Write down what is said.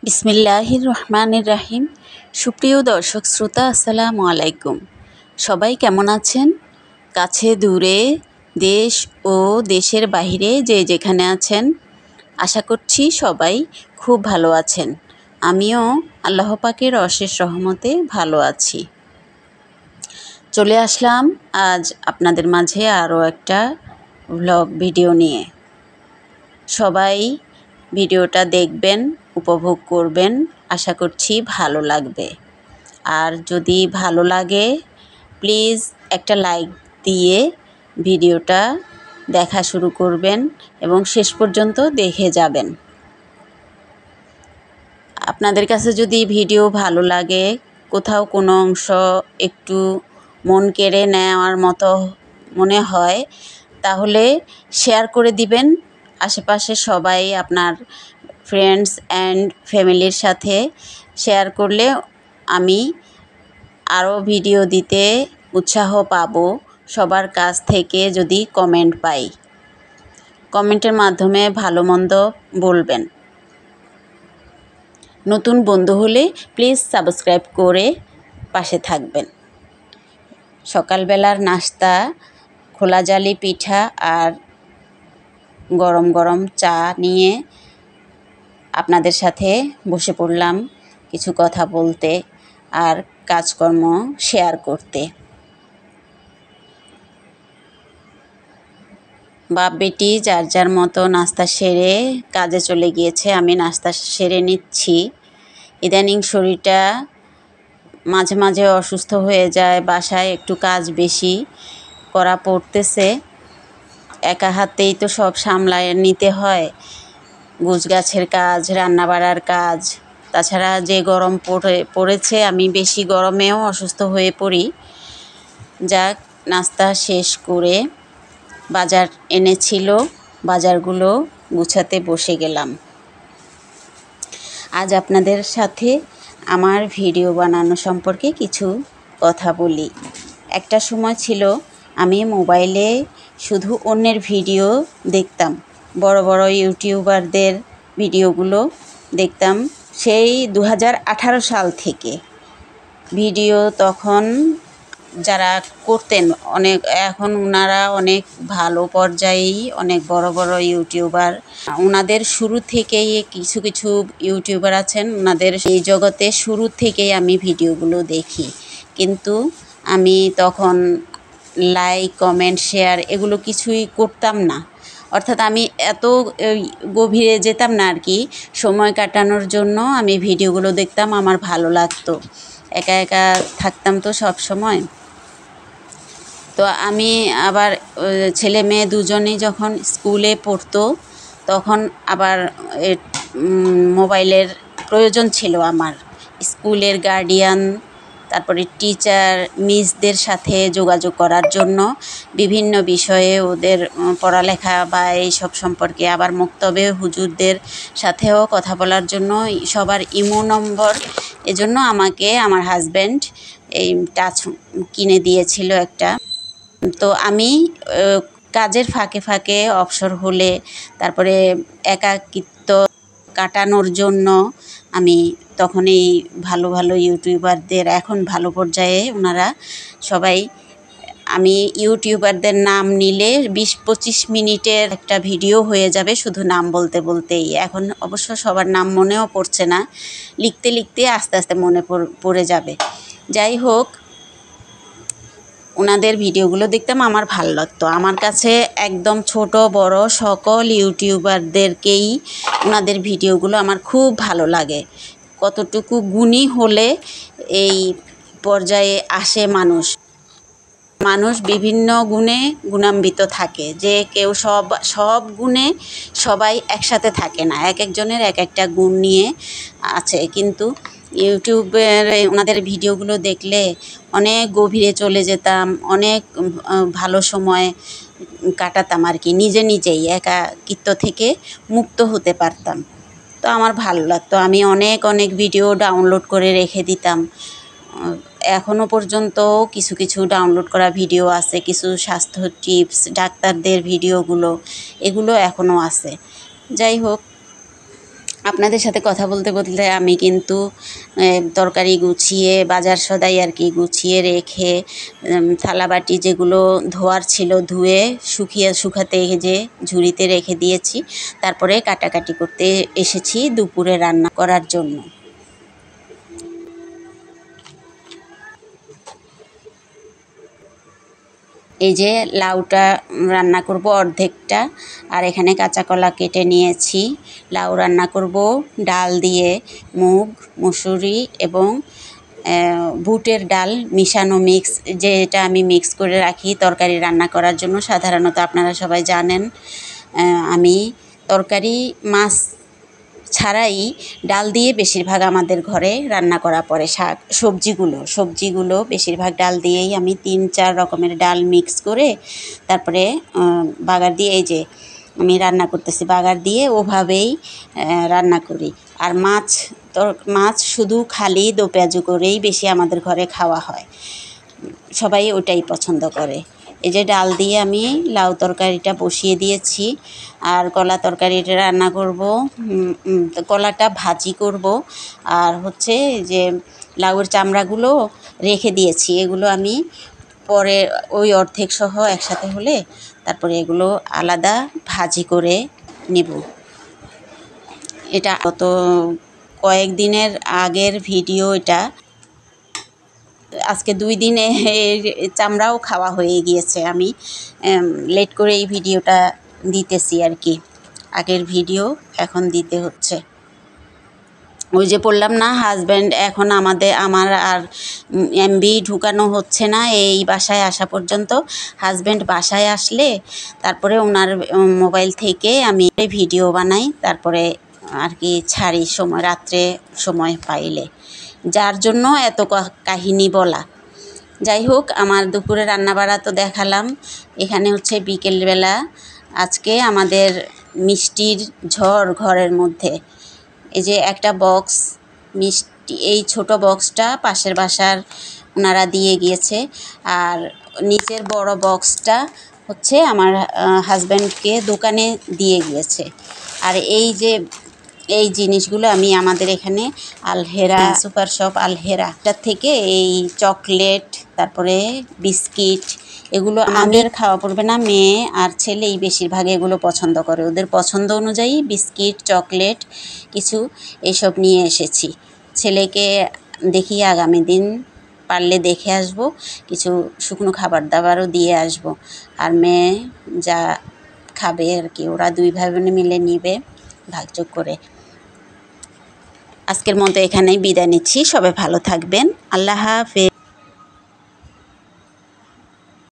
বিসমিল্লাহির রহমানির রাহিম। সুপ্রিয় দর্শক শ্রোতা, আসসালামু আলাইকুম। সবাই কেমন আছেন? কাছে দূরে, দেশ ও দেশের বাইরে যে যেখানে আছেন, আশা করছি সবাই খুব ভালো আছেন। আমিও আল্লাহ পাকের অশেষ রহমতে ভালো আছি। চলে আসলাম আজ আপনাদের মাঝে আরও একটা ভ্লগ ভিডিও নিয়ে। সবাই ভিডিওটা দেখবেন, উপভোগ করবেন, আশা করছি ভালো লাগবে। আর যদি ভালো লাগে প্লিজ একটা লাইক দিয়ে ভিডিওটা দেখা শুরু করবেন এবং শেষ পর্যন্ত দেখে যাবেন। আপনাদের কাছে যদি ভিডিও ভালো লাগে, কোথাও কোনো অংশ একটু মন কেড়ে নেওয়ার মতো মনে হয়, তাহলে শেয়ার করে দিবেন। আশেপাশে সবাই আপনার ফ্রেন্ডস অ্যান্ড ফ্যামিলির সাথে শেয়ার করলে আমি আরও ভিডিও দিতে উৎসাহ পাবো। সবার কাছ থেকে যদি কমেন্ট পাই, কমেন্টের মাধ্যমে ভালো মন্দ বলবেন। নতুন বন্ধু হলে প্লিজ সাবস্ক্রাইব করে পাশে থাকবেন। সকালবেলার নাস্তা খোলা জালি পিঠা আর গরম গরম চা নিয়ে আপনাদের সাথে বসে পড়লাম কিছু কথা বলতে আর কাজকর্ম শেয়ার করতে। বাপ বেটি যার যার মতো নাস্তা সেরে কাজে চলে গিয়েছে। আমি নাস্তা সেরে নিচ্ছি। ইদানিং শরীরটা মাঝে মাঝে অসুস্থ হয়ে যায়, বাসায় একটু কাজ বেশি করা পড়তেছে। একা হাতেই তো সব সামলায় নিতে হয়, গোছগাছের কাজ, রান্না বাড়ার কাজ। তাছাড়া যে গরম পড়েছে, আমি বেশি গরমেও অসুস্থ হয়ে পড়ি। যাক, নাস্তা শেষ করে বাজার এনেছিল, বাজারগুলো গুছাতে বসে গেলাম। আজ আপনাদের সাথে আমার ভিডিও বানানো সম্পর্কে কিছু কথা বলি। একটা সময় ছিল আমি মোবাইলে শুধু অন্যের ভিডিও দেখতাম, বড় বড় ইউটিউবারদের ভিডিওগুলো দেখতাম সেই 2018 সাল থেকে। ভিডিও তখন যারা করতেন অনেক, এখন ওনারা অনেক ভালো পর্যায়েই অনেক বড় বড় ইউটিউবার। ওনাদের শুরু থেকেই কিছু কিছু ইউটিউবার আছেন, ওনাদের এই জগতে শুরু থেকেই আমি ভিডিওগুলো দেখি। কিন্তু আমি তখন লাইক, কমেন্ট, শেয়ার এগুলো কিছুই করতাম না। অর্থাৎ আমি এত গভীরে যেতাম না আর কি। সময় কাটানোর জন্য আমি ভিডিওগুলো দেখতাম, আমার ভালো লাগতো। একা একা থাকতাম তো সব সময়। তো আমি আবার ছেলে মেয়ে দুজনেই যখন স্কুলে পড়তো, তখন আবার মোবাইলের প্রয়োজন ছিল আমার। স্কুলের গার্ডিয়ান, তারপরে টিচার, মিসদের সাথে যোগাযোগ করার জন্য, বিভিন্ন বিষয়ে ওদের পড়ালেখা বা এইসব সম্পর্কে, আবার মক্তবে হুজুরদের সাথেও কথা বলার জন্য সবার ইমো নম্বর। এজন্য আমাকে আমার হাজব্যান্ড এই টাচ কিনে দিয়েছিল একটা। তো আমি কাজের ফাঁকে ফাঁকে অবসর হলে, তারপরে একাকিত্ব কাটানোর জন্য আমি তখন এই ভালো ভালো ইউটিউবারদের, এখন ভালো পর্যায়ে ওনারা সবাই, আমি ইউটিউবারদের নাম নিলে 20-25 মিনিটের একটা ভিডিও হয়ে যাবে শুধু নাম বলতে বলতেই। এখন অবশ্য সবার নাম মনেও পড়ছে না, লিখতে লিখতে আস্তে আস্তে মনে পড়ে যাবে। যাই হোক, ওনাদের ভিডিওগুলো দেখতাম, আমার ভালো লাগতো। আমার কাছে একদম ছোট বড় সকল ইউটিউবারদেরকেই ওনাদের ভিডিওগুলো আমার খুব ভালো লাগে। কতটুকু গুণী হলে এই পর্যায়ে আসে মানুষ। মানুষ বিভিন্ন গুণে গুণান্বিত থাকে, যে কেউ সব গুণে সবাই একসাথে থাকে না, এক একজনের এক একটা গুণ নিয়ে আছে। কিন্তু ইউটিউবের ওনাদের ভিডিওগুলো দেখলে অনেক গভীরে চলে যেতাম, অনেক ভালো সময় কাটাতাম আর কি। নিজেই একাকিত্ব থেকে মুক্ত হতে পারতাম। তো আমার ভালো লাগতো। আমি অনেক ভিডিও ডাউনলোড করে রেখে দিতাম। এখনও পর্যন্ত কিছু কিছু ডাউনলোড করা ভিডিও আছে, কিছু স্বাস্থ্য টিপস, ডাক্তারদের ভিডিওগুলো, এগুলো এখনও আছে। যাই হোক, আপনাদের সাথে কথা বলতে বলতে আমি কিন্তু তরকারি গুছিয়ে বাজার সদাই আর কি গুছিয়ে রেখে থালা বাটি যেগুলো ধোয়ার ছিল ধুয়ে শুকাতে যে ঝুড়িতে রেখে দিয়েছি। তারপরে কাটাকাটি করতে এসেছি দুপুরে রান্না করার জন্য। এই যে লাউটা রান্না করব অর্ধেকটা, আর এখানে কাঁচা কলা কেটে নিয়েছি। লাউ রান্না করব ডাল দিয়ে, মুগ, মুসুরি এবং বুটের ডাল মিশানো মিক্স, যেটা আমি মিক্স করে রাখি তরকারি রান্না করার জন্য। সাধারণত আপনারা সবাই জানেন আমি তরকারি মাছ ছাড়াই ডাল দিয়ে বেশিরভাগ আমাদের ঘরে রান্না করা পড়ে। সবজিগুলো বেশিরভাগ ডাল দিয়েই আমি 3-4 রকমের ডাল মিক্স করে তারপরে বাগার দিয়ে, এই যে আমি রান্না করতেছি বাগার দিয়ে, ওভাবেই রান্না করি। আর মাছ শুধু খালি দো পেঁয়াজু করেই বেশি আমাদের ঘরে খাওয়া হয়, সবাই ওটাই পছন্দ করে। এই যে ডাল দিয়ে আমি লাউ তরকারিটা বসিয়ে দিয়েছি, আর কলা তরকারিটা রান্না করব, কলাটা ভাজি করব। আর হচ্ছে যে লাউয়ের চামড়াগুলো রেখে দিয়েছি, এগুলো আমি পরে ওই অর্ধেক সহ একসাথে হলে তারপরে এগুলো আলাদা ভাজি করে নেব। এটা গত কয়েকদিনের আগের ভিডিও, এটা আজকে 2 দিনে চামড়াও খাওয়া হয়ে গিয়েছে। আমি লেট করে এই ভিডিওটা দিতেছি আর কি, আগের ভিডিও এখন দিতে হচ্ছে। ওই যে বললাম না, হাজব্যান্ড এখন আমার আর এমবি ঢুকানো হচ্ছে না এই বাসায় আসা পর্যন্ত। হাজব্যান্ড বাসায় আসলে তারপরে ওনার মোবাইল থেকে আমি ভিডিও বানাই, তারপরে আর কি ছাড়ি রাত্রে সময় পাইলে, যার জন্য এত কাহিনী বলা। যাই হোক, আমার দুপুরে রান্নাবাড়া তো দেখালাম। এখানে হচ্ছে বিকেলবেলা আজকে আমাদের মিষ্টির ঝড় ঘরের মধ্যে। এই যে একটা বক্স মিষ্টি, এই ছোট বক্সটা পাশের বাসার ওনারা দিয়ে গিয়েছে, আর নিচের বড় বক্সটা হচ্ছে আমার হাজব্যান্ডকে দোকানে দিয়ে গিয়েছে। আর এই জিনিসগুলো আমি আমাদের এখানে আলহেরা সুপার শপ আলহেরাটার থেকে এই চকলেট, তারপরে বিস্কিট, এগুলো আমাদের খাওয়া পড়বে না, মেয়ে আর ছেলেই বেশিরভাগ এগুলো পছন্দ করে। ওদের পছন্দ অনুযায়ী বিস্কিট, চকলেট কিছু এসব নিয়ে এসেছি। ছেলেকে দেখি আগামী দিন পারলে দেখে আসব, কিছু শুকনো খাবার দাবারও দিয়ে আসব। আর মেয়ে যা খাবে আর কি, ওরা 2 ভাই বোনে মিলে নিবে ভাগযোগ করে। আজকের মতো এখানেই বিদায় নিচ্ছি। সবাই ভালো থাকবেন। আল্লাহ হাফেজ।